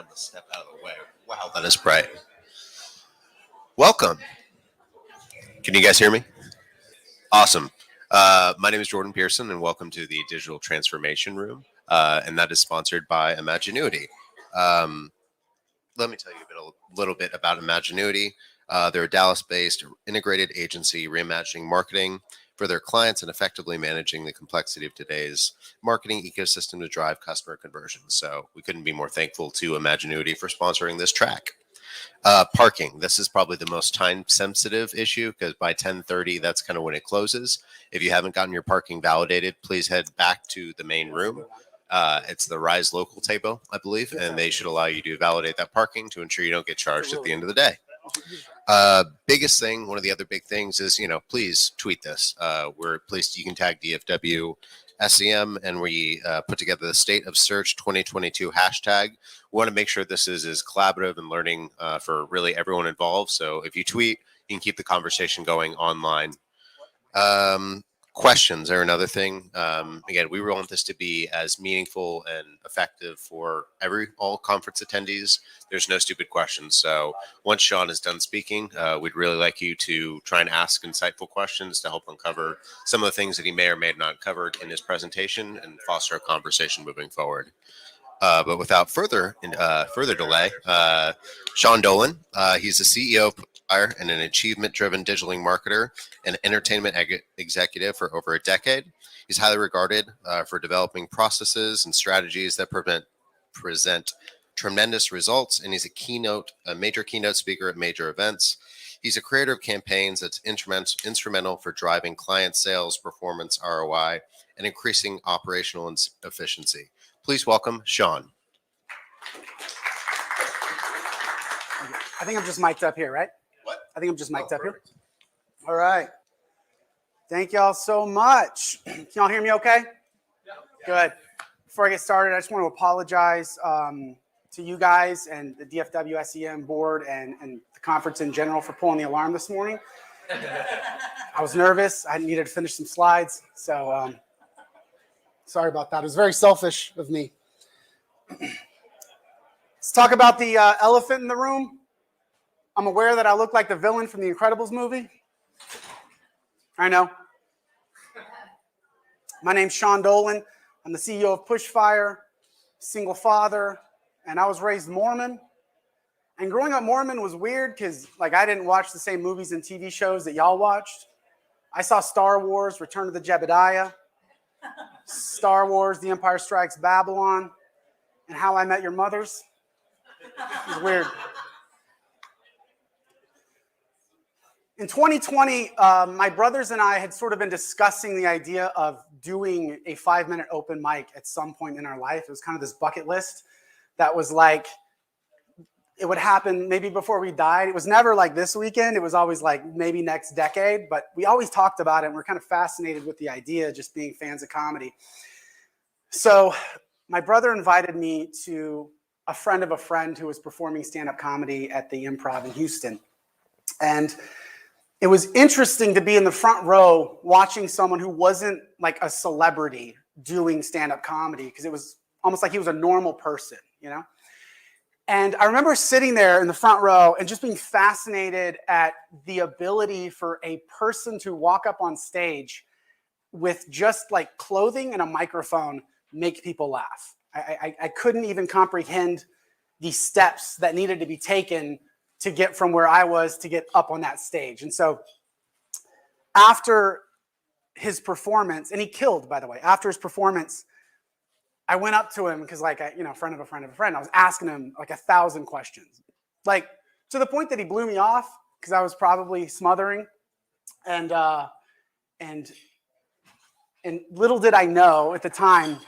I'm going to step out of the way. Wow, that is bright. Welcome. Can you guys hear me? Awesome. My name is Jordan Pearson, and welcome to the Digital Transformation Room, and that is sponsored by Imaginuity. Let me tell you a little bit about Imaginuity. They're a Dallas-based integrated agency reimagining marketing for their clients and effectively managing the complexity of today's marketing ecosystem to drive customer conversion. So we couldn't be more thankful to Imaginuity for sponsoring this track. Parking. This is probably the most time-sensitive issue because by 10:30, that's kind of when it closes. If you haven't gotten your parking validated, please head back to the main room. It's the Rise Local table, I believe, and they should allow you to validate that parking to ensure you don't get charged at the end of the day. Biggest thing, one of the other big things is, please tweet this. We're pleased you can tag DFW SEM, and we put together the State of Search 2022 hashtag. We want to make sure this is as collaborative and learning for really everyone involved. So if you tweet, you can keep the conversation going online. Questions are another thing. Again, we want this to be as meaningful and effective for all conference attendees. There's no stupid questions. So once Sean is done speaking, we'd really like you to try and ask insightful questions to help uncover some of the things that he may or may have not covered in his presentation and foster a conversation moving forward. But without further delay, Sean Dolan, he's the CEO of Pushfire and an achievement-driven digital marketer and entertainment executive for over a decade. He's highly regarded for developing processes and strategies that present tremendous results, and he's a major keynote speaker at major events. He's a creator of campaigns that's instrumental for driving client sales, performance, ROI, and increasing operational efficiency. Please welcome Sean. I think I'm just mic'd up here, right? What? I think I'm just mic'd up here. All right. Thank y'all so much. Can y'all hear me okay? Yeah. Good. Before I get started, I just want to apologize to you guys and the DFW SEM board and the conference in general for pulling the alarm this morning. I was nervous. I needed to finish some slides. So sorry about that. It was very selfish of me. Let's talk about the elephant in the room. I'm aware that I look like the villain from the Incredibles movie. I know. My name's Sean Dolan. I'm the CEO of Pushfire, single father, and I was raised Mormon. And growing up Mormon was weird because I didn't watch the same movies and TV shows that y'all watched. I saw Star Wars, Return of the Jebediah, Star Wars, The Empire Strikes Babylon, and How I Met Your Mothers. It was weird. In 2020, my brothers and I had sort of been discussing the idea of doing a 5-minute open mic at some point in our life. It was kind of this bucket list that was like, it would happen maybe before we died. It was never like this weekend. It was always like maybe next decade. But we always talked about it, and we're kind of fascinated with the idea, just being fans of comedy. So my brother invited me to a friend of a friend who was performing stand-up comedy at the Improv in Houston. And it was interesting to be in the front row watching someone who wasn't like a celebrity doing stand-up comedy, because it was almost like he was a normal person, And I remember sitting there in the front row and just being fascinated at the ability for a person to walk up on stage with just like clothing and a microphone, make people laugh. I couldn't even comprehend the steps that needed to be taken to get from where I was to get up on that stage. And so after his performance, and he killed, by the way, after his performance, I went up to him because friend of a friend of a friend, I was asking him 1,000 questions, to the point that he blew me off because I was probably smothering. And little did I know at the time,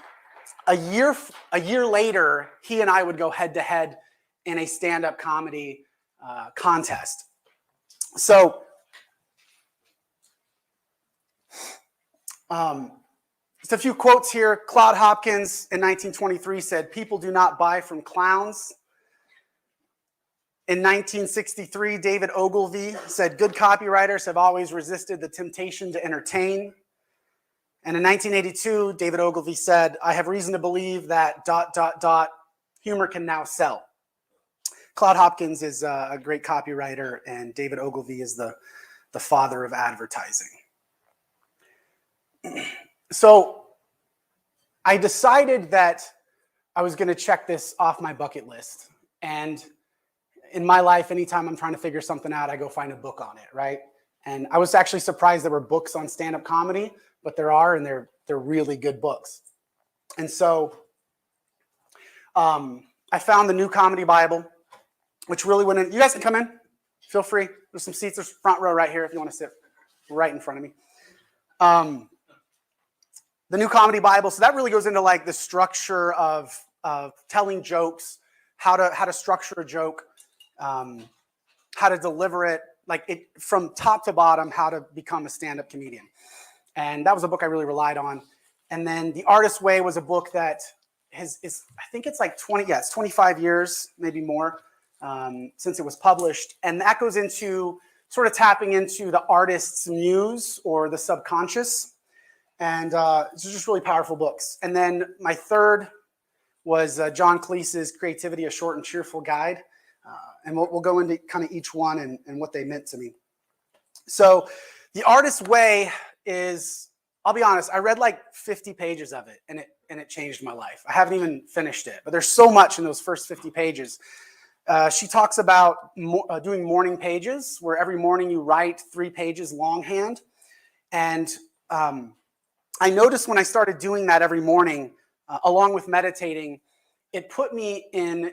a year later, he and I would go head to head in a stand-up comedy contest. So just a few quotes here. Claude Hopkins in 1923 said, "People do not buy from clowns." In 1963, David Ogilvy said, "Good copywriters have always resisted the temptation to entertain." And in 1982, David Ogilvy said, "I have reason to believe that ... humor can now sell." Claude Hopkins is a great copywriter, and David Ogilvy is the father of advertising. So I decided that I was going to check this off my bucket list. And in my life, anytime I'm trying to figure something out, I go find a book on it, right? And I was actually surprised there were books on stand-up comedy, but there are, and they're really good books. And so I found the New Comedy Bible, which really went in. You guys can come in. Feel free. There's some seats. There's front row right here if you want to sit right in front of me. The New Comedy Bible. So that really goes into like the structure of telling jokes, how to structure a joke, how to deliver it, like it from top to bottom, how to become a stand-up comedian. And that was a book I really relied on. And then The Artist's Way was a book that is I think it's like 25 years, maybe more, since it was published. And that goes into sort of tapping into the artist's muse or the subconscious. And it's just really powerful books. And then my third was John Cleese's Creativity, A Short and Cheerful Guide. And we'll go into kind of each one and what they meant to me. So The Artist's Way is, I'll be honest, I read like 50 pages of it, and it changed my life. I haven't even finished it, but there's so much in those first 50 pages. She talks about doing morning pages, where every morning you write 3 pages longhand. And I noticed when I started doing that every morning, along with meditating, it put me in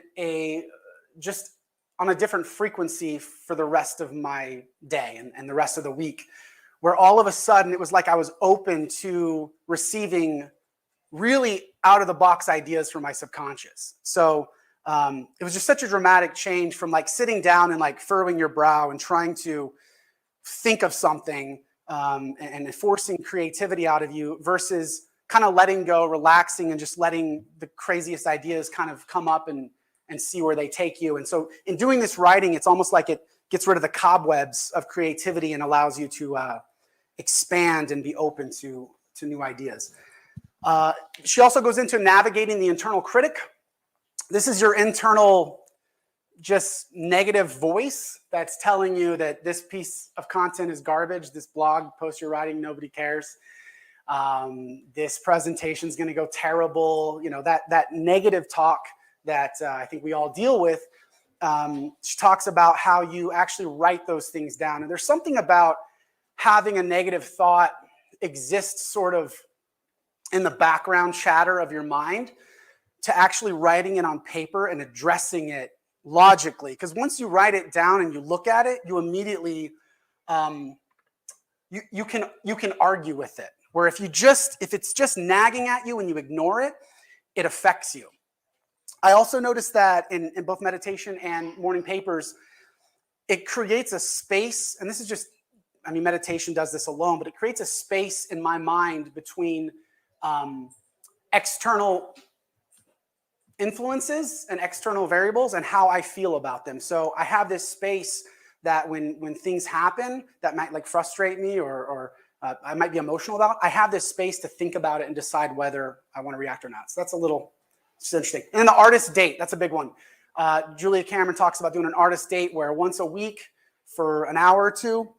just on a different frequency for the rest of my day and the rest of the week, where all of a sudden it was like I was open to receiving really out-of-the-box ideas from my subconscious. So it was just such a dramatic change from like sitting down and like furrowing your brow and trying to think of something and forcing creativity out of you versus kind of letting go, relaxing, and just letting the craziest ideas kind of come up and see where they take you. And so in doing this writing, it's almost like it gets rid of the cobwebs of creativity and allows you to expand and be open to new ideas. She also goes into navigating the internal critic. This is your internal just negative voice that's telling you that this piece of content is garbage, this blog post you're writing, nobody cares. This presentation is going to go terrible. You know, that negative talk that I think we all deal with. She talks about how you actually write those things down. And there's something about having a negative thought exist sort of in the background chatter of your mind to actually writing it on paper and addressing it logically. Because once you write it down and you look at it, you immediately, you can argue with it. Where if it's just nagging at you and you ignore it, it affects you. I also noticed that in both meditation and morning papers, it creates a space, and this is just, I mean, meditation does this alone, but it creates a space in my mind between external influences and external variables and how I feel about them. So I have this space that when things happen that might like frustrate me or I might be emotional about, I have this space to think about it and decide whether I want to react or not. So that's it's interesting. And the artist date, that's a big one. Julia Cameron talks about doing an artist date where once a week for an hour or two,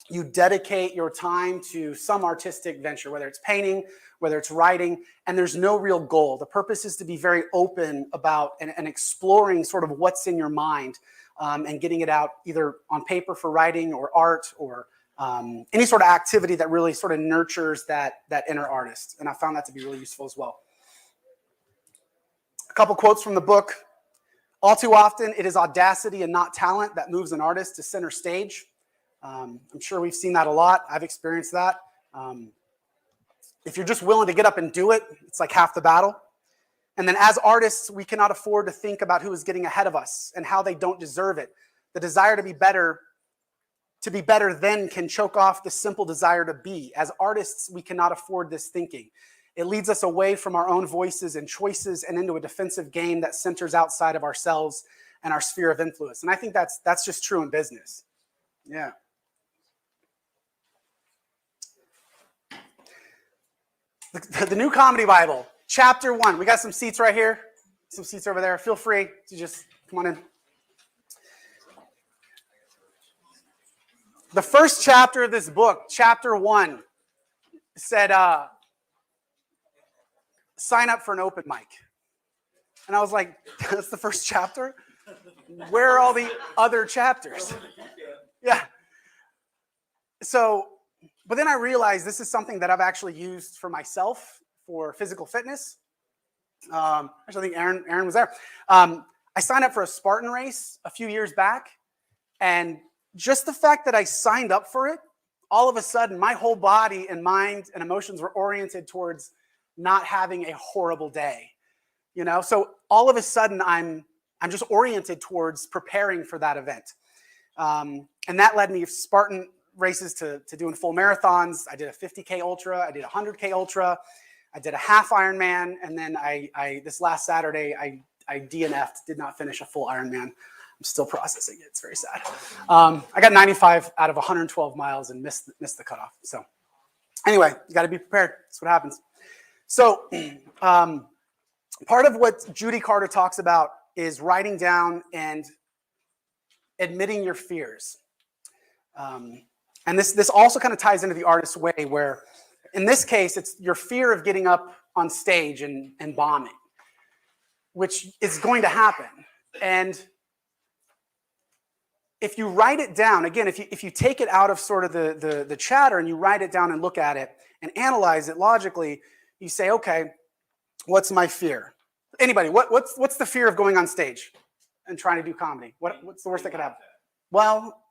you dedicate your time to some artistic venture, whether it's painting, whether it's writing, and there's no real goal. The purpose is to be very open about and exploring sort of what's in your mind and getting it out either on paper for writing or art or any sort of activity that really sort of nurtures that inner artist. And I found that to be really useful as well. A couple quotes from the book. All too often, it is audacity and not talent that moves an artist to center stage. I'm sure we've seen that a lot. I've experienced that. If you're just willing to get up and do it, it's like half the battle. And then as artists, we cannot afford to think about who is getting ahead of us and how they don't deserve it. The desire to be better then can choke off the simple desire to be. As artists, we cannot afford this thinking. It leads us away from our own voices and choices and into a defensive game that centers outside of ourselves and our sphere of influence. And I think that's just true in business. Yeah. The New Comedy Bible, chapter 1. We got some seats right here, some seats over there. Feel free to just come on in. The first chapter of this book, chapter 1, said, sign up for an open mic. And I was like, that's the first chapter? Where are all the other chapters? Yeah. So, but then I realized this is something that I've actually used for myself for physical fitness. Actually, I think Aaron was there. I signed up for a Spartan race a few years back. And just the fact that I signed up for it, all of a sudden, my whole body and mind and emotions were oriented towards not having a horrible day. You know, so all of a sudden, I'm just oriented towards preparing for that event. And that led me Spartan races to doing full marathons. I did a 50K ultra. I did a 100K ultra. I did a half Ironman. And then I this last Saturday, I DNF'd, did not finish a full Ironman. I'm still processing it. It's very sad. I got 95 out of 112 miles and missed the cutoff. So anyway, you got to be prepared. That's what happens. So part of what Judy Carter talks about is writing down and admitting your fears. And this also kind of ties into the artist's way, where in this case, it's your fear of getting up on stage and bombing, which is going to happen. And if you write it down, again, if you take it out of sort of the chatter and you write it down and look at it and analyze it logically, you say, okay, what's my fear? Anybody, what's the fear of going on stage and trying to do comedy? What's the worst that could happen? Well,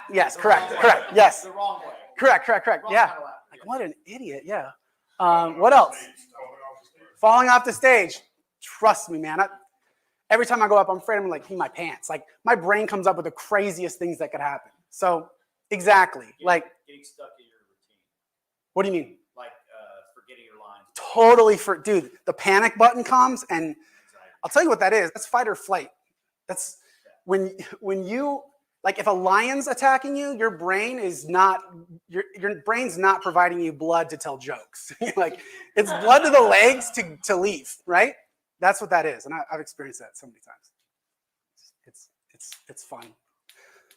yes, correct, yes. The wrong way. Correct, yeah. Like, what an idiot, yeah. What else? Falling off the stage. Trust me, man. Every time I go up, I'm afraid I'm like pee my pants. Like, my brain comes up with the craziest things that could happen. So, exactly. Like, getting stuck in your routine. What do you mean? Like forgetting your lines. Totally. Dude, the panic button comes, and I'll tell you what that is. That's fight or flight. That's when you, like, if a lion's attacking you, your brain is not, your brain's not providing you blood to tell jokes. Like, it's blood to the legs to leave, right? That's what that is, and I've experienced that so many times. It's fun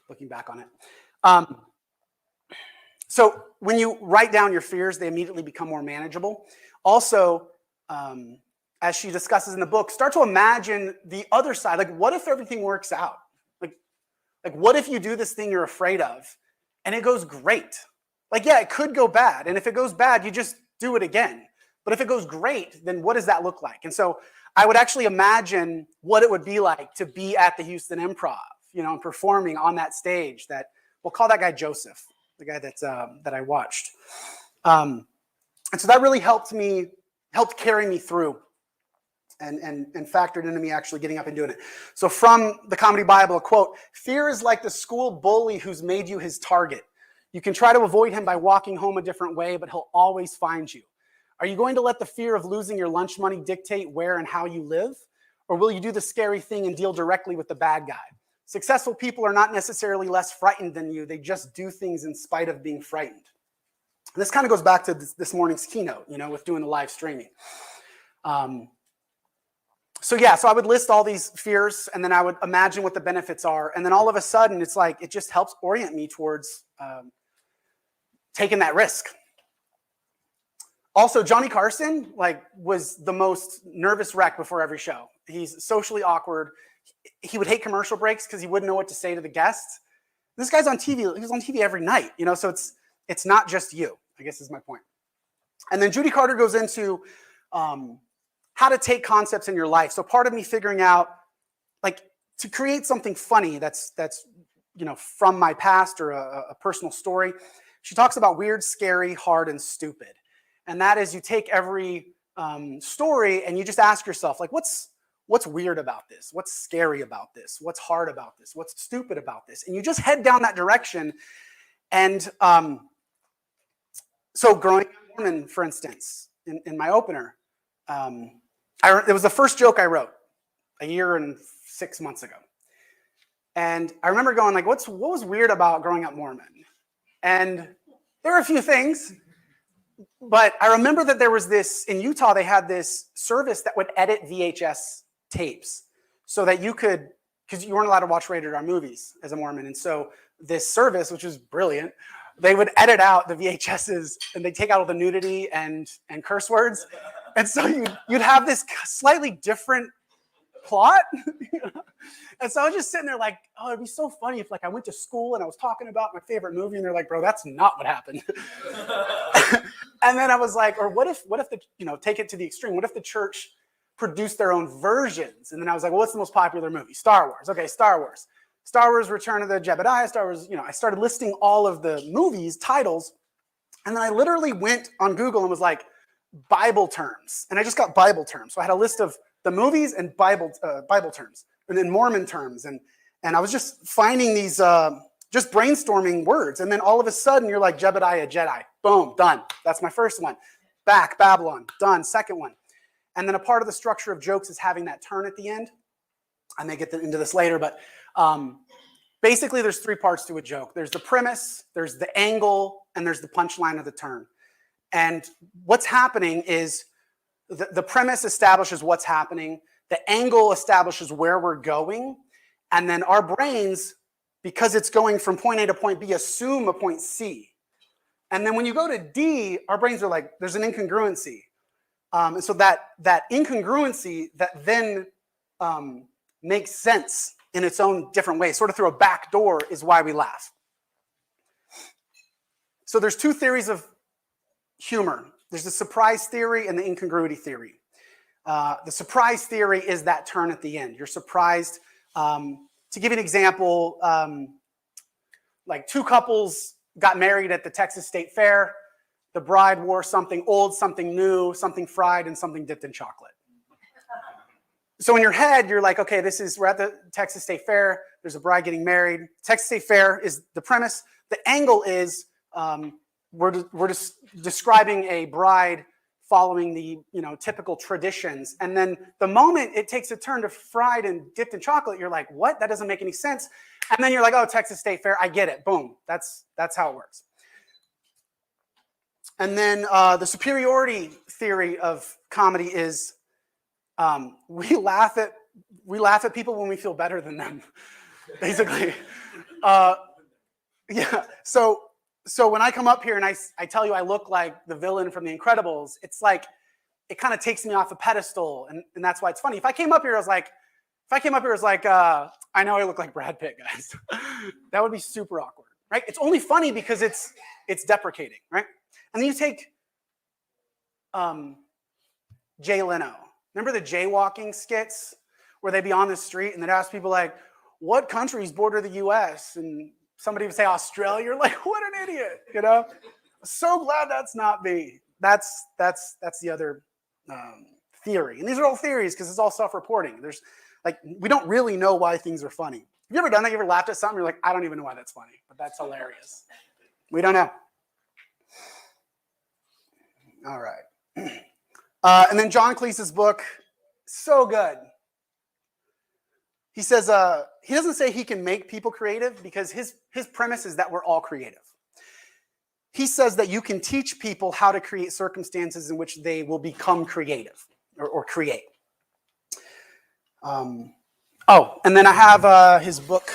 looking back on it. So when you write down your fears, they immediately become more manageable. Also, as she discusses in the book, start to imagine the other side. Like, what if everything works out? Like, what if you do this thing you're afraid of, and it goes great? Like, yeah, it could go bad, and if it goes bad, you just do it again. But if it goes great, then what does that look like? And so I would actually imagine what it would be like to be at the Houston Improv, you know, and performing on that stage. That we'll call that guy Joseph, the guy that I watched. And so that really helped carry me through and factored into me actually getting up and doing it. So from the Comedy Bible, a quote: "Fear is like the school bully who's made you his target. You can try to avoid him by walking home a different way, but he'll always find you. Are you going to let the fear of losing your lunch money dictate where and how you live? Or will you do the scary thing and deal directly with the bad guy? Successful people are not necessarily less frightened than you. They just do things in spite of being frightened." And this kind of goes back to this morning's keynote, you know, with doing the live streaming. So I would list all these fears, and then I would imagine what the benefits are. And then all of a sudden, it's like, it just helps orient me towards taking that risk. Also, Johnny Carson, was the most nervous wreck before every show. He's socially awkward. He would hate commercial breaks because he wouldn't know what to say to the guests. This guy's on TV. He's on TV every night, you know, so it's not just you, I guess is my point. And then Judy Carter goes into how to take concepts in your life. So part of me figuring out, to create something funny that's you know, from my past or a personal story, she talks about weird, scary, hard, and stupid. And that is, you take every story and you just ask yourself, like, what's weird about this? What's scary about this? What's hard about this? What's stupid about this? And you just head down that direction. And so growing up Mormon, for instance, in my opener, it was the first joke I wrote a year and 6 months ago. And I remember going, like, what was weird about growing up Mormon? And there were a few things. But I remember that there was this, in Utah, they had this service that would edit VHS tapes so that you could, because you weren't allowed to watch rated R movies as a Mormon. And so this service, which was brilliant. They would edit out the VHSs and they take out all the nudity and curse words. And so you'd have this slightly different plot. And so I was just sitting there like, oh, it'd be so funny if like I went to school and I was talking about my favorite movie and they're like, bro, that's not what happened. And then I was like, or what if the, take it to the extreme. What if the church produced their own versions? And then I was like, well, what's the most popular movie? Star Wars. Okay, Star Wars. Star Wars Return of the Jedi. Star Wars, I started listing all of the movies, titles. And then I literally went on Google and was like, Bible terms. And I just got Bible terms. So I had a list of the movies and Bible terms, and then Mormon terms. And I was just finding these, just brainstorming words. And then all of a sudden you're like, Jebediah, Jedi. Boom, done. That's my first one. Back, Babylon, done. Second one. And then a part of the structure of jokes is having that turn at the end. I may get into this later, but basically there's three parts to a joke. There's the premise, there's the angle, and there's the punchline of the turn. And what's happening is the premise establishes what's happening, the angle establishes where we're going, and then our brains, because it's going from point A to point B, assume a point C. And then when you go to D, our brains are like, there's an incongruency. And so that incongruency that then makes sense in its own different way, sort of through a back door, is why we laugh. So there's two theories of humor. There's the surprise theory and the incongruity theory. The surprise theory is that turn at the end. You're surprised. To give you an example, like two couples got married at the Texas State Fair. The bride wore something old, something new, something fried, and something dipped in chocolate. So in your head, you're like, okay, we're at the Texas State Fair. There's a bride getting married. Texas State Fair is the premise. The angle is we're just describing a bride following the typical traditions. And then the moment it takes a turn to fried and dipped in chocolate, you're like, what? That doesn't make any sense. And then you're like, oh, Texas State Fair, I get it. Boom. That's how it works. And then the superiority theory of comedy is we laugh at people when we feel better than them, basically. Yeah. So when I come up here and I tell you I look like the villain from The Incredibles, it's like it kind of takes me off a pedestal, and that's why it's funny. If I came up here as like, I know I look like Brad Pitt, guys, that would be super awkward, right? It's only funny because it's deprecating, right? And then you take Jay Leno. Remember the jaywalking skits where they'd be on the street and they'd ask people like, what countries border the U.S.? And somebody would say Australia. You're like, what an idiot, So glad that's not me. That's the other theory. And these are all theories because it's all self-reporting. There's like, we don't really know why things are funny. Have you ever done that? You ever laughed at something? You're like, I don't even know why that's funny, but that's hilarious. We don't know. All right. And then John Cleese's book, so good. He says, he doesn't say he can make people creative because his premise is that we're all creative. He says that you can teach people how to create circumstances in which they will become creative or create. And then I have his book.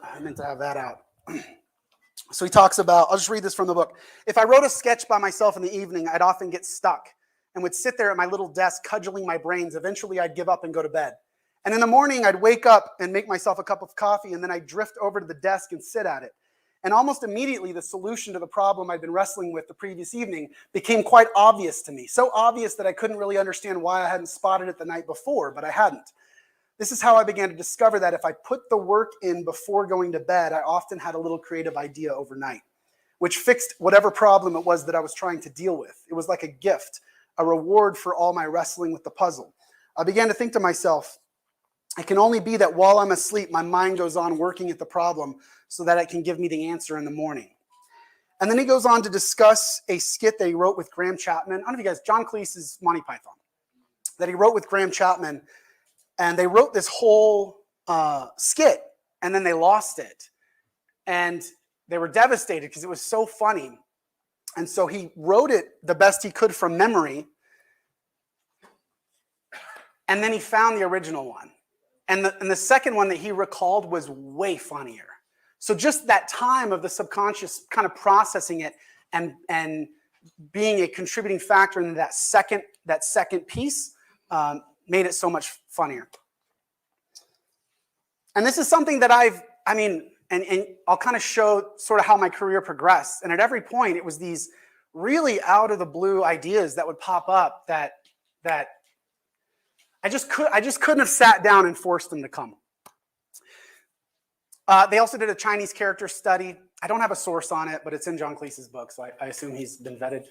I meant to have that out. So he talks about, I'll just read this from the book. If I wrote a sketch by myself in the evening, I'd often get stuck and would sit there at my little desk cudgeling my brains. Eventually, I'd give up and go to bed. And in the morning, I'd wake up and make myself a cup of coffee, and then I'd drift over to the desk and sit at it. And almost immediately, the solution to the problem I'd been wrestling with the previous evening became quite obvious to me. So obvious that I couldn't really understand why I hadn't spotted it the night before, but I hadn't. This is how I began to discover that if I put the work in before going to bed, I often had a little creative idea overnight, which fixed whatever problem it was that I was trying to deal with. It was like a gift, a reward for all my wrestling with the puzzle. I began to think to myself, it can only be that while I'm asleep, my mind goes on working at the problem so that it can give me the answer in the morning. And then he goes on to discuss a skit that he wrote with Graham Chapman. I don't know if you guys, John Cleese's Monty Python, that he wrote with Graham Chapman. And they wrote this whole skit, and then they lost it. And they were devastated because it was so funny. And so he wrote it the best he could from memory. And then he found the original one. And the second one that he recalled was way funnier. So just that time of the subconscious kind of processing it and being a contributing factor in that second piece made it so much funnier. And this is something that and I'll kind of show sort of how my career progressed. And at every point, it was these really out of the blue ideas that would pop up that I just couldn't have sat down and forced them to come. They also did a Chinese character study. I don't have a source on it, but it's in John Cleese's book, so I assume he's been vetted.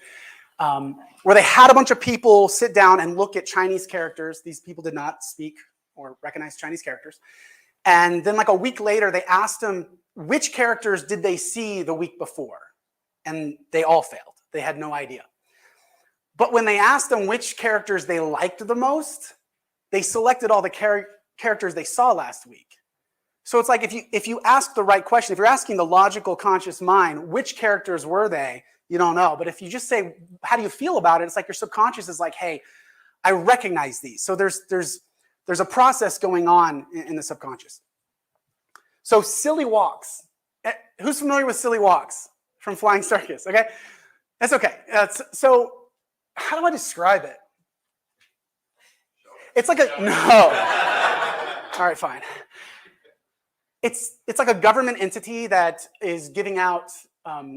Where they had a bunch of people sit down and look at Chinese characters. These people did not speak or recognize Chinese characters. And then like a week later, they asked them which characters did they see the week before. And they all failed. They had no idea. But when they asked them which characters they liked the most, they selected all the characters they saw last week. So it's like if you ask the right question, if you're asking the logical conscious mind, which characters were they, you don't know. But if you just say, how do you feel about it? It's like your subconscious is like, hey, I recognize these. So there's a process going on in the subconscious. So silly walks. Who's familiar with silly walks from Flying Circus? Okay, that's okay. So how do I describe it? It's like no. All right, fine. It's like a government entity that is giving out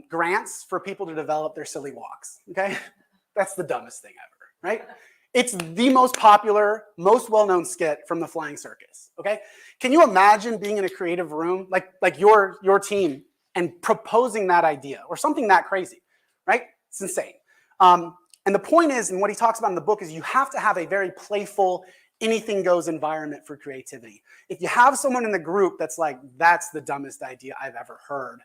grants for people to develop their silly walks. Okay, that's the dumbest thing ever, right? It's the most popular, most well-known skit from the Flying Circus. Okay, can you imagine being in a creative room like your team and proposing that idea or something that crazy, right? It's insane. And the point is, and what he talks about in the book is, you have to have a very playful, anything goes environment for creativity. If you have someone in the group that's like, that's the dumbest idea I've ever heard,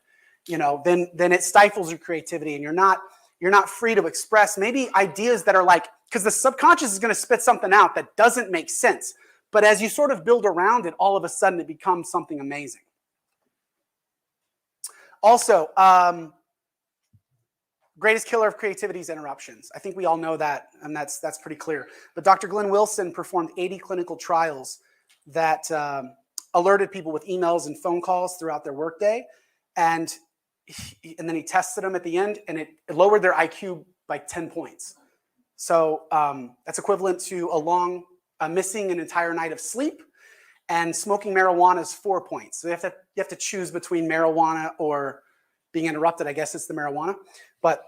then it stifles your creativity, and you're not free to express maybe ideas that are like, because the subconscious is going to spit something out that doesn't make sense. But as you sort of build around it, all of a sudden it becomes something amazing. Also, greatest killer of creativity is interruptions. I think we all know that, and that's pretty clear. But Dr. Glenn Wilson performed 80 clinical trials that alerted people with emails and phone calls throughout their workday, and then he tested them at the end, and it lowered their IQ by 10 points. So that's equivalent to missing an entire night of sleep, and smoking marijuana is 4 points. So you have to choose between marijuana or being interrupted. I guess it's the marijuana, but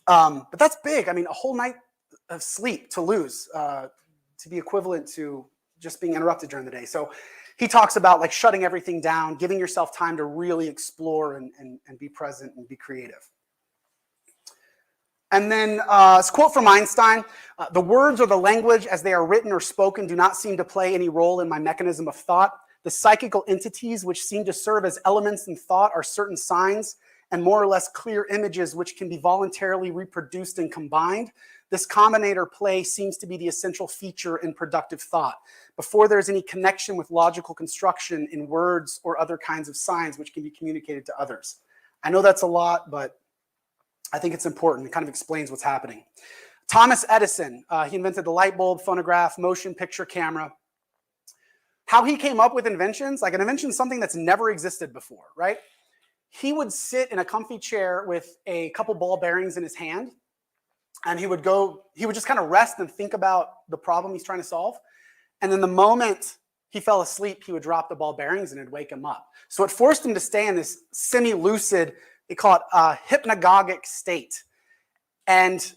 that's big. I mean, a whole night of sleep to lose to be equivalent to just being interrupted during the day. So he talks about like shutting everything down, giving yourself time to really explore and be present and be creative. And then this quote from Einstein: the words or the language as they are written or spoken do not seem to play any role in my mechanism of thought. The psychical entities which seem to serve as elements in thought are certain signs and more or less clear images which can be voluntarily reproduced and combined. This combinator play seems to be the essential feature in productive thought, before there's any connection with logical construction in words or other kinds of signs which can be communicated to others. I know that's a lot, but I think it's important. It kind of explains what's happening. Thomas Edison, he invented the light bulb, phonograph, motion picture camera. How he came up with inventions, like an invention is something that's never existed before, right? He would sit in a comfy chair with a couple ball bearings in his hand, and he would just kind of rest and think about the problem he's trying to solve. And then the moment he fell asleep, he would drop the ball bearings and it'd wake him up. So it forced him to stay in this semi-lucid, they call it a hypnagogic state. And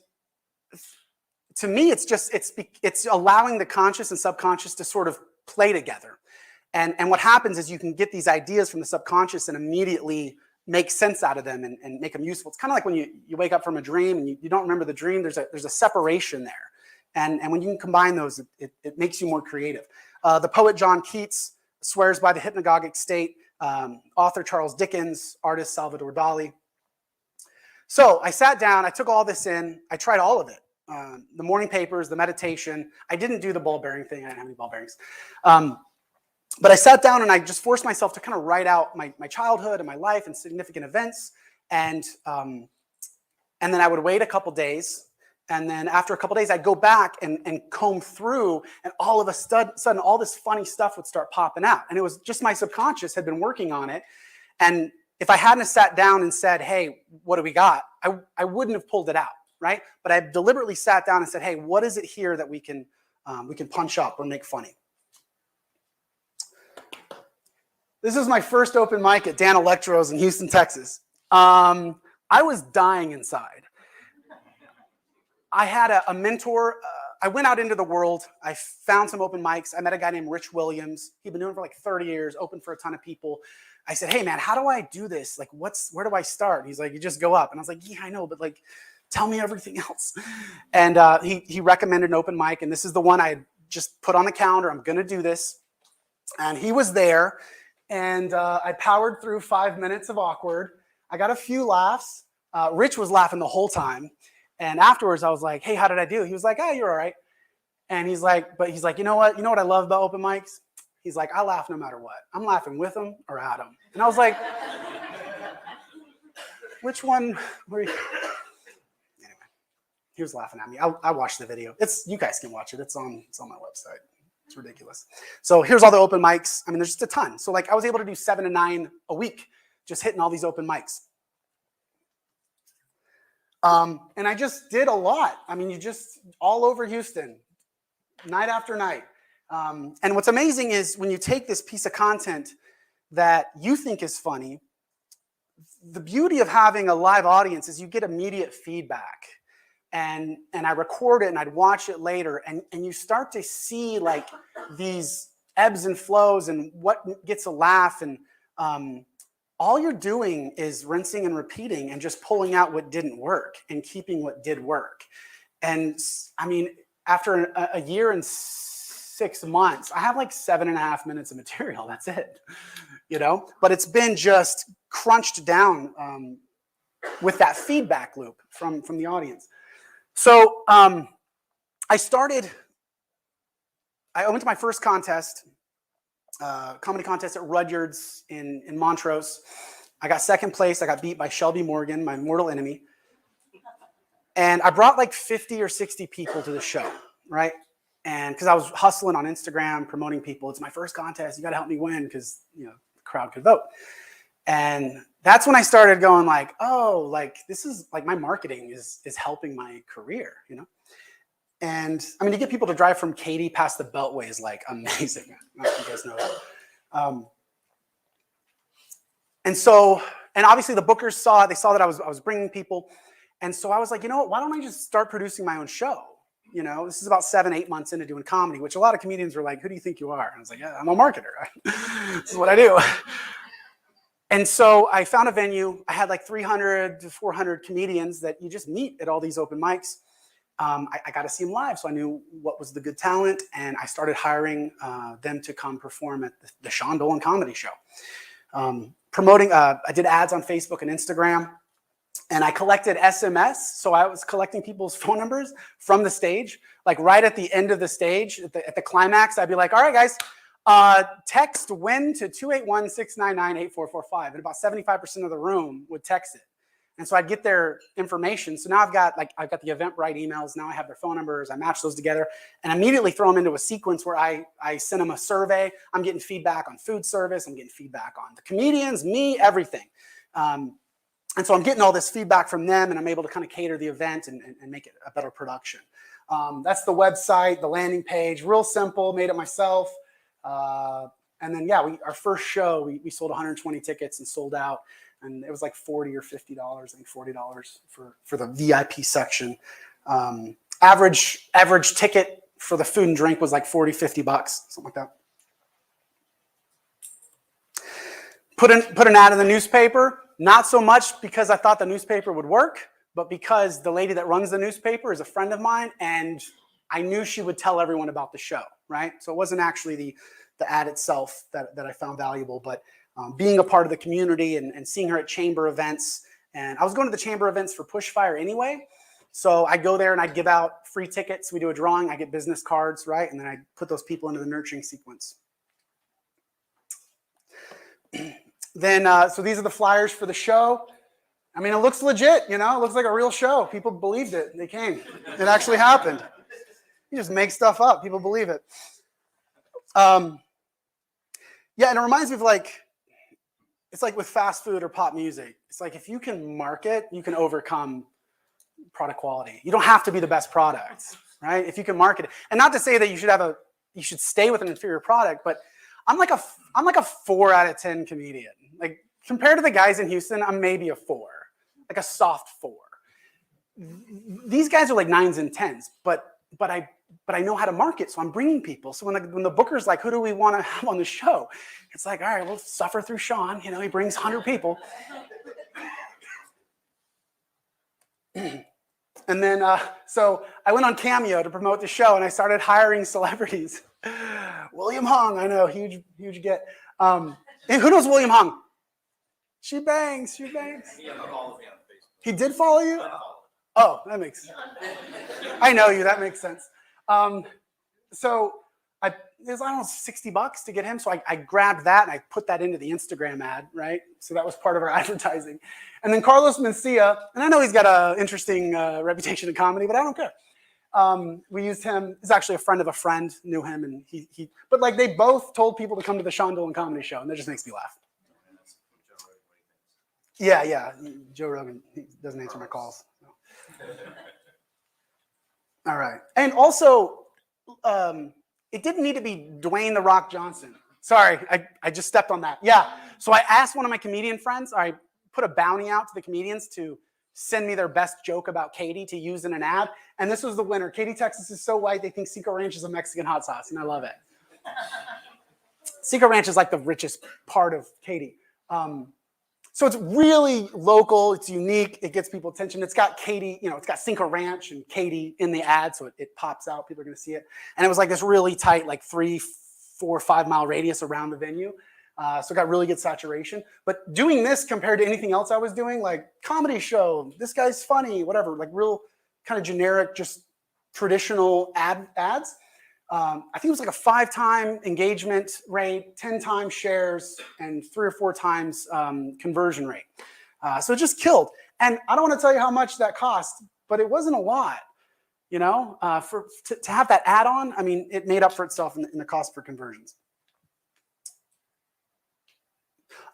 to me, it's allowing the conscious and subconscious to sort of play together. And what happens is you can get these ideas from the subconscious and immediately make sense out of them and make them useful. It's kind of like when you wake up from a dream and you don't remember the dream, there's a separation there. And when you can combine those, it makes you more creative. The poet John Keats swears by the hypnagogic state, author Charles Dickens, artist Salvador Dali. So I sat down, I took all this in, I tried all of it. The morning papers, the meditation. I didn't do the ball bearing thing. I didn't have any ball bearings. But I sat down and I just forced myself to kind of write out my childhood and my life and significant events. And then I would wait a couple days And then after a couple days, I'd go back and comb through, and all of a sudden, all this funny stuff would start popping out. And it was just my subconscious had been working on it. And if I hadn't sat down and said, hey, what do we got? I wouldn't have pulled it out, right? But I deliberately sat down and said, hey, what is it here that we can punch up or make funny? This is my first open mic at Dan Electro's in Houston, Texas. I was dying inside. I had a mentor. I went out into the world. I found some open mics. I met a guy named Rich Williams. He'd been doing it for like 30 years, open for a ton of people. I said, hey, man, how do I do this? Like, where do I start? He's like, you just go up. And I was like, yeah, I know, but like, tell me everything else. And he recommended an open mic. And this is the one I just put on the calendar. I'm going to do this. And he was there. And I powered through 5 minutes of awkward. I got a few laughs. Rich was laughing the whole time. And afterwards, I was like, hey, how did I do? He was like, oh, you're all right. And he's like, you know what? You know what I love about open mics? He's like, I laugh no matter what. I'm laughing with him or at him. And I was like, which one were you? Anyway, he was laughing at me. I watched the video. You guys can watch it. It's on my website. It's ridiculous. So here's all the open mics. I mean, there's just a ton. So like I was able to do 7 to 9 a week, just hitting all these open mics. And I just did a lot. I mean, you just all over Houston, night after night. And what's amazing is when you take this piece of content that you think is funny, the beauty of having a live audience is you get immediate feedback. And I record it and I'd watch it later, and you start to see like these ebbs and flows and what gets a laugh, and all you're doing is rinsing and repeating and just pulling out what didn't work and keeping what did work. And I mean, after a year and 6 months, I have like 7.5 minutes of material. That's it, but it's been just crunched down with that feedback loop from the audience. So I went to my first contest, comedy contest at Rudyard's in Montrose. I got second place. I got beat by Shelby Morgan, my mortal enemy. And I brought like 50 or 60 people to the show, right? And because I was hustling on Instagram, promoting people. It's my first contest. You got to help me win because, the crowd could vote. And that's when I started going like, oh, like this is like my marketing is helping my career, And I mean, to get people to drive from Katy past the Beltway is like amazing. I don't know if you guys know that. And obviously the bookers saw it. They saw that I was bringing people. And so I was like, you know what? Why don't I just start producing my own show? This is about 7-8 months into doing comedy, which a lot of comedians were like, who do you think you are? And I was like, yeah, I'm a marketer. This is what I do. And so I found a venue. I had like 300 to 400 comedians that you just meet at all these open mics. I got to see them live, so I knew what was the good talent, and I started hiring them to come perform at the Sean Dolan Comedy Show. Promoting, I did ads on Facebook and Instagram, and I collected SMS. So I was collecting people's phone numbers from the stage, like right at the end of the stage, at the climax. I'd be like, all right, guys. Text win to 281-699-8445. And about 75% of the room would text it. And so I'd get their information. So now I've got the Eventbrite emails. Now I have their phone numbers. I match those together and immediately throw them into a sequence where I send them a survey. I'm getting feedback on food service. I'm getting feedback on the comedians, me, everything. And so I'm getting all this feedback from them, and I'm able to kind of cater the event and make it a better production. That's the website, the landing page, real simple, made it myself. And then, our first show, we sold 120 tickets and sold out. And it was like $40 or $50, I think $40 for the VIP section. Average ticket for the food and drink was like $40, $50, something like that. Put an ad in the newspaper, not so much because I thought the newspaper would work, but because the lady that runs the newspaper is a friend of mine, and I knew she would tell everyone about the show, right? So it wasn't actually the ad itself that I found valuable, but being a part of the community and seeing her at chamber events. And I was going to the chamber events for Pushfire anyway. So I'd go there and I'd give out free tickets. We do a drawing. I get business cards, right? And then I put those people into the nurturing sequence. Then, so these are the flyers for the show. I mean, it looks legit, you know? It looks like a real show. People believed it. They came. It actually happened. You just make stuff up. People believe it. Yeah, and it reminds me of it's like with fast food or pop music. It's like if you can market, you can overcome product quality. You don't have to be the best product, right? If you can market it. And not to say that you should stay with an inferior product, but I'm like a 4 out of 10 comedian. Like compared to the guys in Houston, I'm maybe a 4, like a soft 4. These guys are like 9s and 10s, but I know how to market, so I'm bringing people. So when the booker's like, who do we want to have on the show? It's like, all right, we'll suffer through Sean. You know, he brings 100 people. And then, so I went on Cameo to promote the show, and I started hiring celebrities. William Hung, I know, huge get. And who knows William Hung? She bangs. He followed me on Facebook. He did follow you? Oh, that makes sense. I know you, that makes sense. So it was, I don't know, $60 to get him. So I grabbed that and I put that into the Instagram ad, right? So that was part of our advertising. And then Carlos Mencia, and I know he's got an interesting reputation in comedy, but I don't care. We used him. He's actually a friend of a friend, knew him, and but like they both told people to come to the Sean Dolan Comedy Show, and that just makes me laugh. Yeah. Joe Rogan, he doesn't answer my calls. No. All right. And also, it didn't need to be Dwayne "The Rock" Johnson. Sorry, I just stepped on that. Yeah. So I asked one of my comedian friends, I put a bounty out to the comedians to send me their best joke about Katy to use in an ad. And this was the winner. Katy, Texas is so white, they think Cinco Ranch is a Mexican hot sauce. And I love it. Cinco Ranch is like the richest part of Katy. So it's really local. It's unique. It gets people attention. It's got Katy, it's got Cinco Ranch and Katy in the ad. So it pops out. People are going to see it. And it was like this really tight, like 3, 4, 5 mile radius around the venue. So it got really good saturation. But doing this compared to anything else I was doing, like comedy show, this guy's funny, whatever, like real kind of generic, just traditional ads. I think it was like a 5-time engagement rate, 10 times shares, and 3 or 4 times conversion rate. So it just killed. And I don't want to tell you how much that cost, but it wasn't a lot. To have that add-on, I mean, it made up for itself in the cost for conversions.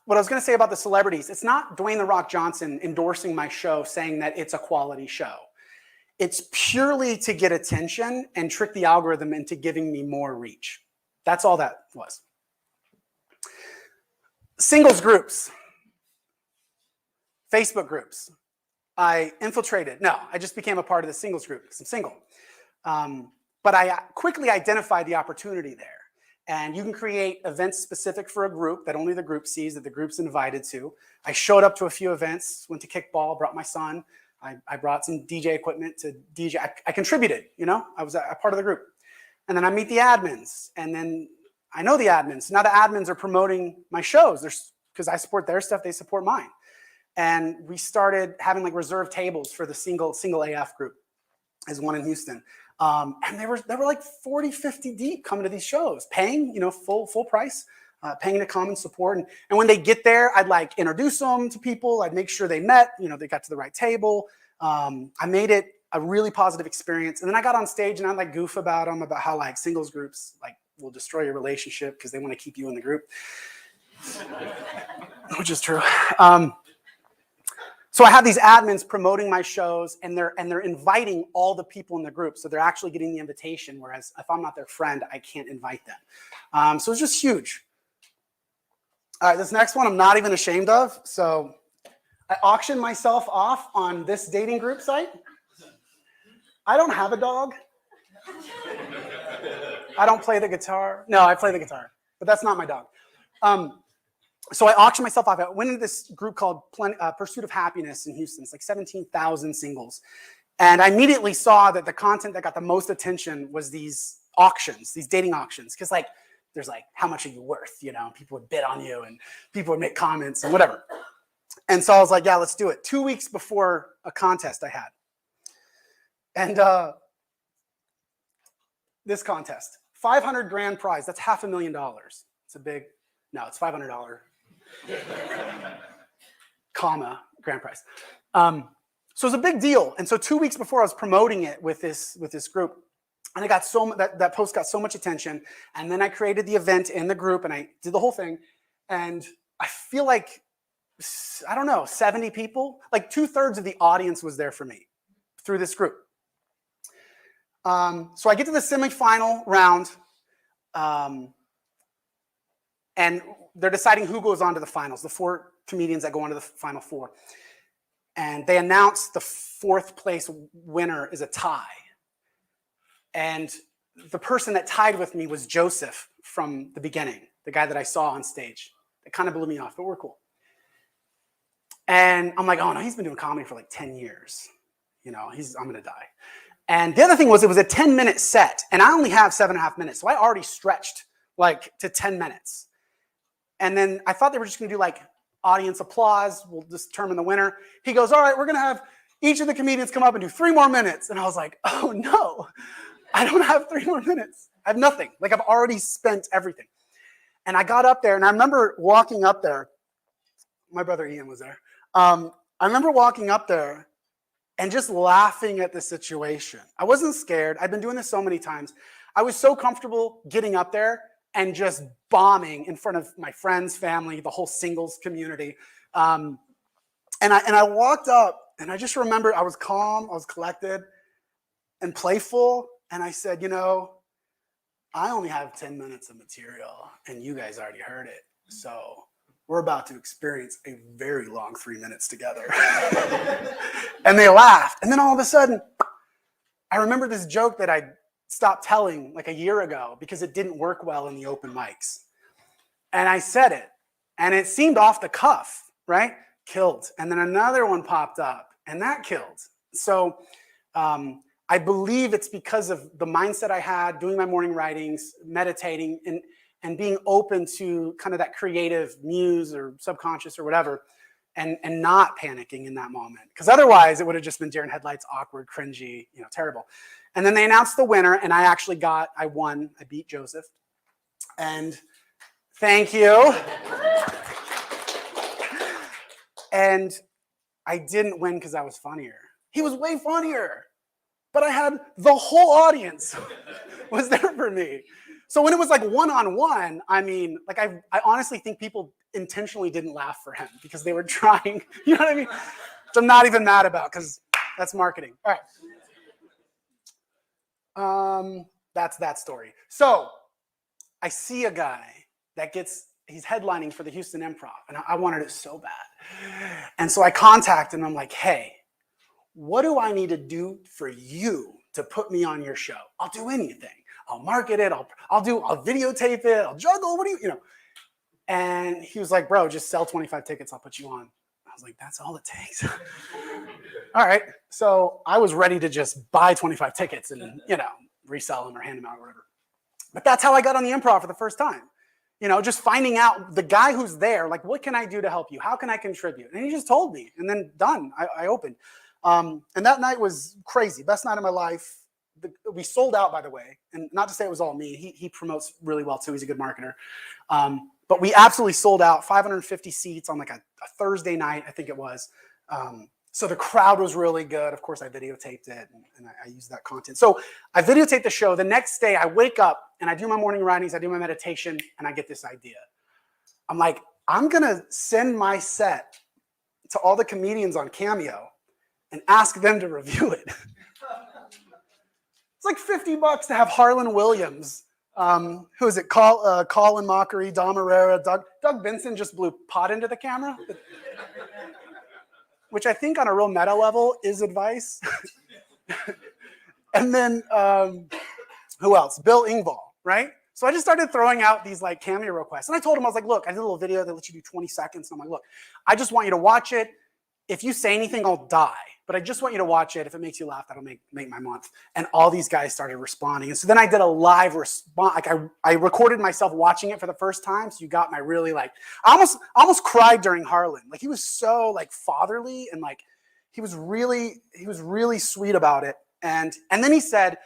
What I was going to say about the celebrities, it's not Dwayne "The Rock" Johnson endorsing my show saying that it's a quality show. It's purely to get attention and trick the algorithm into giving me more reach. That's all that was. Singles groups. Facebook groups. I infiltrated. No, I just became a part of the singles group because I'm single. But I quickly identified the opportunity there. And you can create events specific for a group that only the group sees, that the group's invited to. I showed up to a few events, went to kickball, brought my son. I brought some DJ equipment to DJ. I contributed, I was a part of the group. And then I meet the admins. And then I know the admins. Now the admins are promoting my shows. Because I support their stuff, they support mine. And we started having like reserved tables for the single AF group. There's one in Houston. And they were like 40, 50 deep coming to these shows, paying, full price, paying to come and support. And when they get there, I'd like introduce them to people. I'd make sure they met, they got to the right table. I made it a really positive experience. And then I got on stage and I'd like goof about them, about how like singles groups like will destroy your relationship because they want to keep you in the group, which is true. So I have these admins promoting my shows, and they're inviting all the people in the group. So they're actually getting the invitation, whereas if I'm not their friend, I can't invite them. So it's just huge. All right, this next one I'm not even ashamed of. So I auctioned myself off on this dating group site. I don't have a dog. I don't play the guitar. No, I play the guitar, but that's not my dog. So I auctioned myself off. I went into this group called Pursuit of Happiness in Houston. It's like 17,000 singles. And I immediately saw that the content that got the most attention was these auctions, these dating auctions. Because like, there's like, how much are you worth? People would bid on you and people would make comments and whatever. And so I was like, yeah, let's do it. 2 weeks before a contest I had. And this contest, 500 grand prize. That's $500,000. It's a big, no, it's $500. Comma, grand prize. So it was a big deal. And so 2 weeks before, I was promoting it with this group, and it got that post got so much attention. And then I created the event in the group, and I did the whole thing. And I feel like, I don't know, 70 people, like 2/3 of the audience was there for me through this group. So I get to the semifinal round, and they're deciding who goes on to the finals, the 4 comedians that go on to the final 4. And they announce the 4th place winner is a tie. And the person that tied with me was Joseph from the beginning, the guy that I saw on stage. It kind of blew me off, but we're cool. And I'm like, oh no, he's been doing comedy for like 10 years. You know, I'm going to die. And the other thing was, it was a 10-minute set, and I only have 7.5 minutes. So I already stretched like to 10 minutes. And then I thought they were just going to do like audience applause. We'll determine the winner. He goes, all right, we're going to have each of the comedians come up and do 3 more minutes. And I was like, oh no, I don't have 3 more minutes. I have nothing. Like, I've already spent everything. And I got up there, and I remember walking up there. My brother Ian was there. I remember walking up there and just laughing at the situation. I wasn't scared. I've been doing this so many times. I was so comfortable getting up there and just bombing in front of my friends, family, the whole singles community. And I walked up, and I just remember I was calm, I was collected and playful. And I said, you know, I only have 10 minutes of material, and you guys already heard it. So we're about to experience a very long 3 minutes together. And they laughed. And then all of a sudden, I remember this joke that I stopped telling like a year ago because it didn't work well in the open mics. And I said it, and it seemed off the cuff, right? Killed. And then another one popped up, and that killed. So I believe it's because of the mindset I had, doing my morning writings, meditating, and being open to kind of that creative muse or subconscious or whatever, and not panicking in that moment. Because otherwise, it would have just been deer in headlights, awkward, cringy, you know, terrible. And then they announced the winner, and I won. I beat Joseph. And thank you. And I didn't win because I was funnier. He was way funnier. But I had the whole audience was there for me. So when it was like one-on-one, I mean, like I honestly think people intentionally didn't laugh for him because they were trying, you know what I mean? Which I'm not even mad about because that's marketing. All right. That's that story. So I see a guy that he's headlining for the Houston Improv, and I wanted it so bad. And so I contacted him. I'm like, hey, what do I need to do for you to put me on your show? I'll do anything. I'll market it. I'll videotape it. I'll juggle. What do you know? And he was like, bro, just sell 25 tickets. I'll put you on. I was like, that's all it takes. All right. So I was ready to just buy 25 tickets and, you know, resell them or hand them out or whatever. But that's how I got on the Improv for the first time. You know, just finding out the guy who's there, like, what can I do to help you? How can I contribute? And he just told me, and then done. I opened. And that night was crazy. Best night of my life. We sold out, by the way. And not to say it was all me. He promotes really well, too. He's a good marketer. But we absolutely sold out, 550 seats on like a Thursday night, I think it was. So the crowd was really good. Of course, I videotaped it, and I used that content. So I videotaped the show. The next day, I wake up, and I do my morning writings. I do my meditation, and I get this idea. I'm like, I'm going to send my set to all the comedians on Cameo and ask them to review it. It's like $50 to have Harlan Williams, who is it? Colin Mockery, Dom Herrera, Doug Benson just blew pot into the camera, which I think on a real meta level is advice. And then who else? Bill Engvall, right? So I just started throwing out these like Cameo requests. And I told him, I was like, look, I did a little video that lets you do 20 seconds. And I'm like, look, I just want you to watch it. If you say anything, I'll die. But I just want you to watch it. If it makes you laugh, that'll make my month. And all these guys started responding. And so then I did a live response. Like I recorded myself watching it for the first time. So you got my really like, I almost cried during Harlan. Like he was so like fatherly and like he was really sweet about it. And then he said,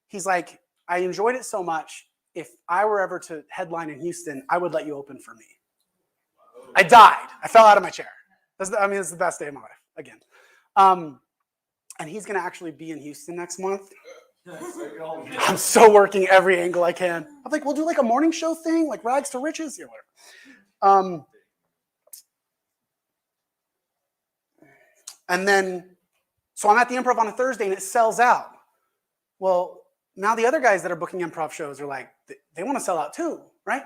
he's like, I enjoyed it so much. If I were ever to headline in Houston, I would let you open for me. I died. I fell out of my chair. It's the best day of my life, again. And he's going to actually be in Houston next month. I'm so working every angle I can. I'm like, we'll do like a morning show thing, like rags to riches, or whatever. And then, so I'm at the Improv on a Thursday and it sells out. Well, now the other guys that are booking improv shows are like, they want to sell out too, right?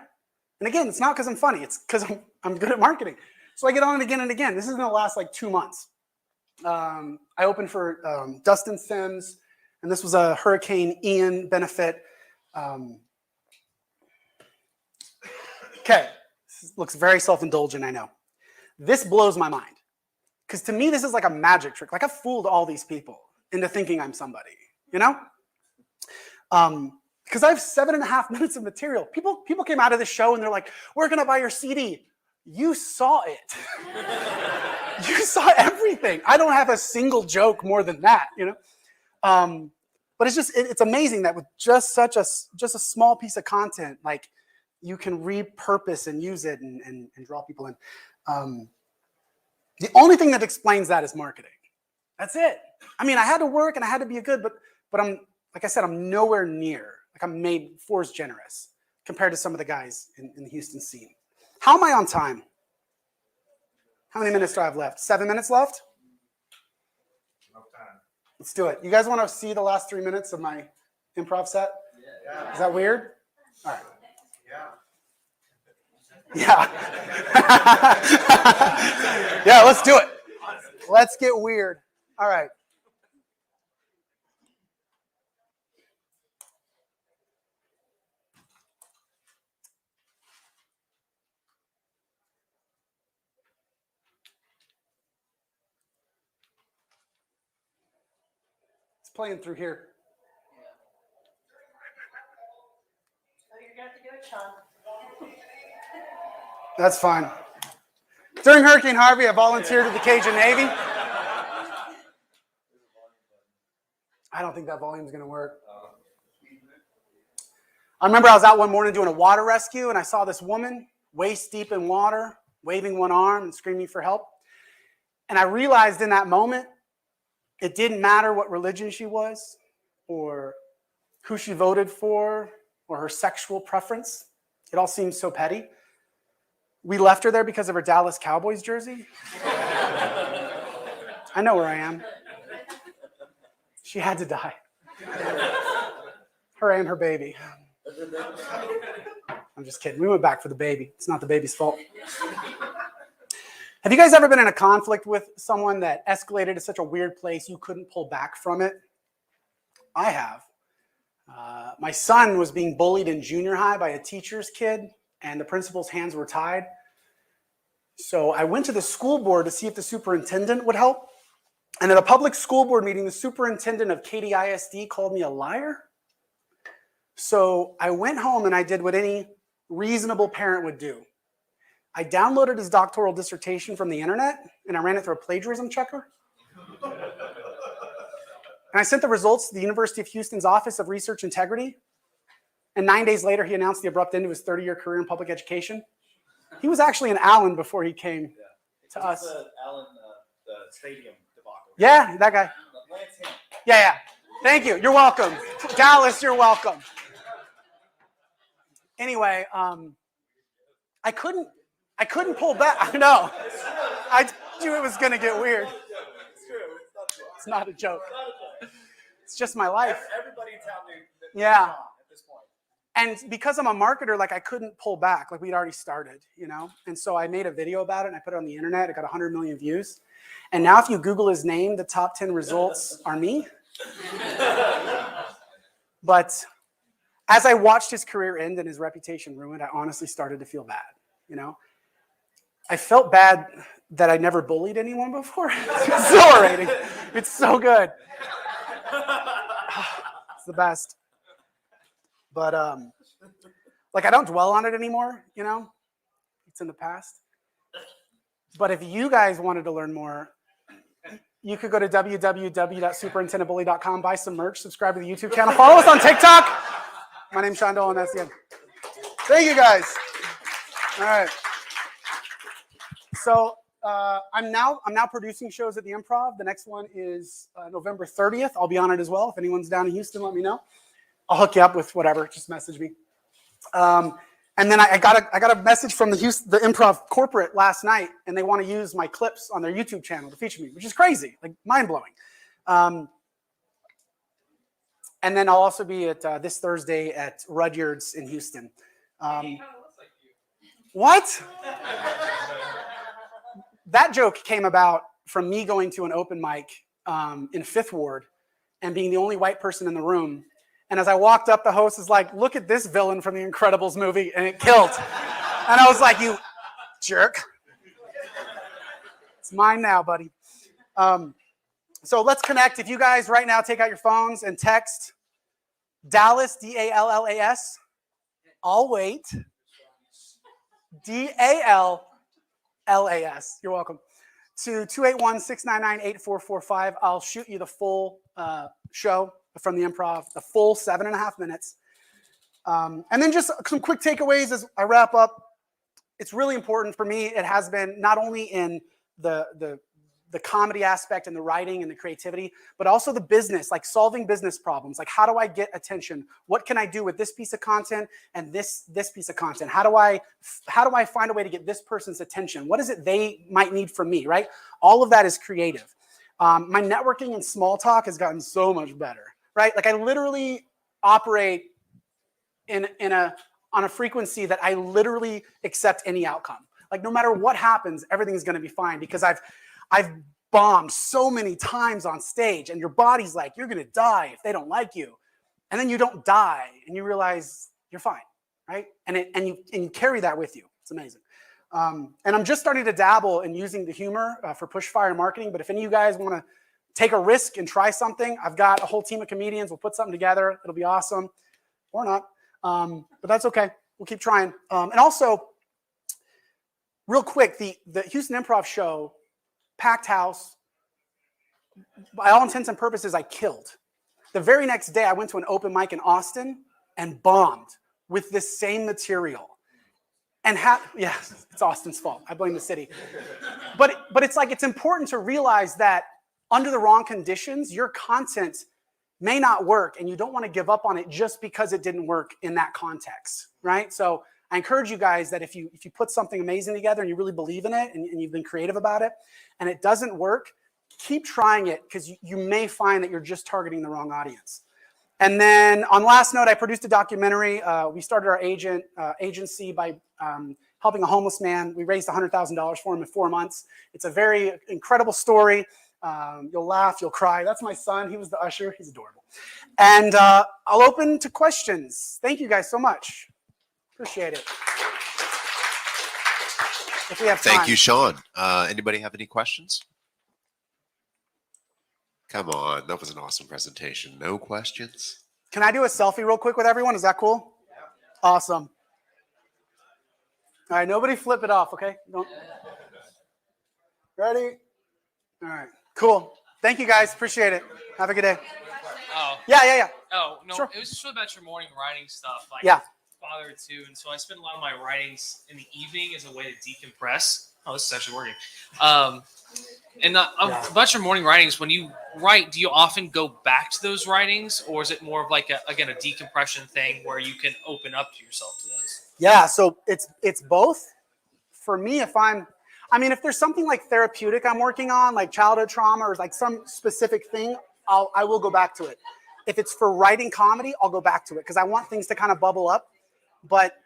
And again, it's not because I'm funny. It's because I'm good at marketing. So I get on it again and again. This is going to last like 2 months. I opened for Dustin Sims, and this was a Hurricane Ian benefit. Okay, this looks very self-indulgent, I know. This blows my mind. Because to me, this is like a magic trick. Like I've fooled all these people into thinking I'm somebody, you know? Because I have 7.5 minutes of material. People came out of the show and they're like, "Where can I buy your CD?" You saw it. You saw everything. I don't have a single joke more than that, you know? But it's just, it's amazing that with just a small piece of content, like you can repurpose and use it and draw people in. The only thing that explains that is marketing. That's it. I mean, I had to work and I had to be good, but I'm, like I said, I'm nowhere near. Like I'm made Forbes generous compared to some of the guys in the Houston scene. How am I on time? How many minutes do I have left? 7 minutes left? Enough time. Let's do it. You guys want to see the last 3 minutes of my improv set? Yeah. Is that weird? All right. Yeah. Yeah. Yeah, let's do it. Let's get weird. All right. It's playing through here. Oh, you're going to have to do it, Sean. That's fine. During Hurricane Harvey, I volunteered with the Cajun Navy. I don't think that volume is going to work. I remember I was out one morning doing a water rescue, and I saw this woman waist deep in water, waving one arm and screaming for help. And I realized in that moment, it didn't matter what religion she was, or who she voted for, or her sexual preference. It all seemed so petty. We left her there because of her Dallas Cowboys jersey. I know where I am. She had to die. Her and her baby. I'm just kidding. We went back for the baby. It's not the baby's fault. Have you guys ever been in a conflict with someone that escalated to such a weird place you couldn't pull back from it? I have. My son was being bullied in junior high by a teacher's kid, and the principal's hands were tied. So I went to the school board to see if the superintendent would help. And at a public school board meeting, the superintendent of Katy ISD called me a liar. So I went home and I did what any reasonable parent would do. I downloaded his doctoral dissertation from the internet and I ran it through a plagiarism checker. And I sent the results to the University of Houston's Office of Research Integrity. And 9 days later, he announced the abrupt end of his 30-year career in public education. He was actually an Allen before he came to us. Allen, the stadium debacle. Yeah, that guy. Yeah. Thank you. You're welcome. Dallas, you're welcome. Anyway, I couldn't pull back. I know. I knew it was going to get weird. It's true. It's not a joke. It's just my life. Everybody in town knew that Yeah. at this point. And because I'm a marketer, like I couldn't pull back. Like we'd already started, you know? And so I made a video about it and I put it on the internet. It got 100 million views. And now if you Google his name, the top 10 results are me. But as I watched his career end and his reputation ruined, I honestly started to feel bad, you know? I felt bad that I never bullied anyone before. It's exhilarating. It's so good. It's the best. But like I don't dwell on it anymore, you know? It's in the past. But if you guys wanted to learn more, you could go to www.superintendentbully.com, buy some merch, subscribe to the YouTube channel, follow us on TikTok. My name's Sean Dolan, that's the end. Thank you guys. All right. So I'm now producing shows at the Improv. The next one is November 30th. I'll be on it as well. If anyone's down in Houston, let me know. I'll hook you up with whatever. Just message me. And then I got a message from the Improv corporate last night, and they want to use my clips on their YouTube channel to feature me, which is crazy, like mind blowing. And then I'll also be at this Thursday at Rudyard's in Houston. What? That joke came about from me going to an open mic in Fifth Ward and being the only white person in the room. And as I walked up, the host is like, "Look at this villain from the Incredibles movie," and it killed. And I was like, "You jerk." It's mine now, buddy. So let's connect. If you guys right now take out your phones and text Dallas, D-A-L-L-A-S. I'll wait. D-A-L-L-A-S. You're welcome. To 281-699-8445. I'll shoot you the full show from the Improv, the full 7.5 minutes. And then just some quick takeaways as I wrap up. It's really important for me. It has been not only in the comedy aspect and the writing and the creativity, but also the business, like solving business problems. Like, how do I get attention? What can I do with this piece of content and this piece of content? How do I find a way to get this person's attention? What is it they might need from me, right? All of that is creative. My networking and small talk has gotten so much better, right? Like, I literally operate on a frequency that I literally accept any outcome. Like, no matter what happens, everything's going to be fine because I've bombed so many times on stage, and your body's like, you're going to die if they don't like you. And then you don't die, and you realize you're fine, right? And you carry that with you. It's amazing. And I'm just starting to dabble in using the humor for push fire marketing. But if any of you guys want to take a risk and try something, I've got a whole team of comedians. We'll put something together. It'll be awesome. Or not. But that's okay. We'll keep trying. And also, real quick, the Houston Improv show, packed house, by all intents and purposes, I killed. The very next day, I went to an open mic in Austin and bombed with this same material. And it's Austin's fault. I blame the city. But it's like, it's important to realize that under the wrong conditions, your content may not work, and you don't want to give up on it just because it didn't work in that context, right? So I encourage you guys that if you put something amazing together and you really believe in it and you've been creative about it and it doesn't work, keep trying it, because you may find that you're just targeting the wrong audience. And then on last note, I produced a documentary. We started our agency by helping a homeless man. We raised $100,000 for him in 4 months. It's a very incredible story. You'll laugh, you'll cry. That's my son. He was the usher. He's adorable. And I'll open to questions. Thank you guys so much. Appreciate it. If we have time. Thank you, Sean. Anybody have any questions? Come on, that was an awesome presentation. No questions? Can I do a selfie real quick with everyone? Is that cool? Yeah. Awesome. All right, nobody flip it off, okay? Don't. Ready? All right, cool. Thank you, guys. Appreciate it. Have a good day. Oh. Yeah. Oh, no, Sure. It was just about your morning writing stuff. Like, yeah. Father too, and so I spend a lot of my writings in the evening as a way to decompress. Oh, this is actually working. About your morning writings, when you write, do you often go back to those writings, or is it more of like a decompression thing where you can open up to yourself to those? Yeah, so it's both. For me, if there's something like therapeutic I'm working on, like childhood trauma or like some specific thing, I will go back to it. If it's for writing comedy, I'll go back to it because I want things to kind of bubble up. But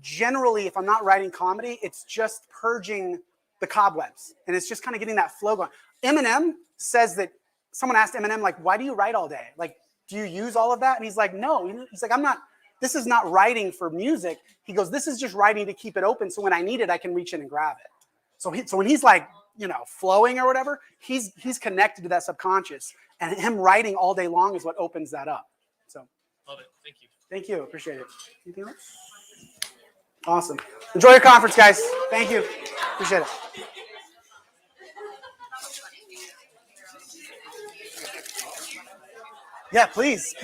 generally, if I'm not writing comedy, it's just purging the cobwebs. And it's just kind of getting that flow going. Eminem says that someone asked Eminem, like, why do you write all day? Like, do you use all of that? And he's like, no. He's like, this is not writing for music. He goes, this is just writing to keep it open. So when I need it, I can reach in and grab it. So when he's like, flowing or whatever, he's connected to that subconscious. And him writing all day long is what opens that up. So love it. Thank you. Thank you. Appreciate it. Anything else? Awesome. Enjoy your conference, guys. Thank you. Appreciate it. Yeah, please.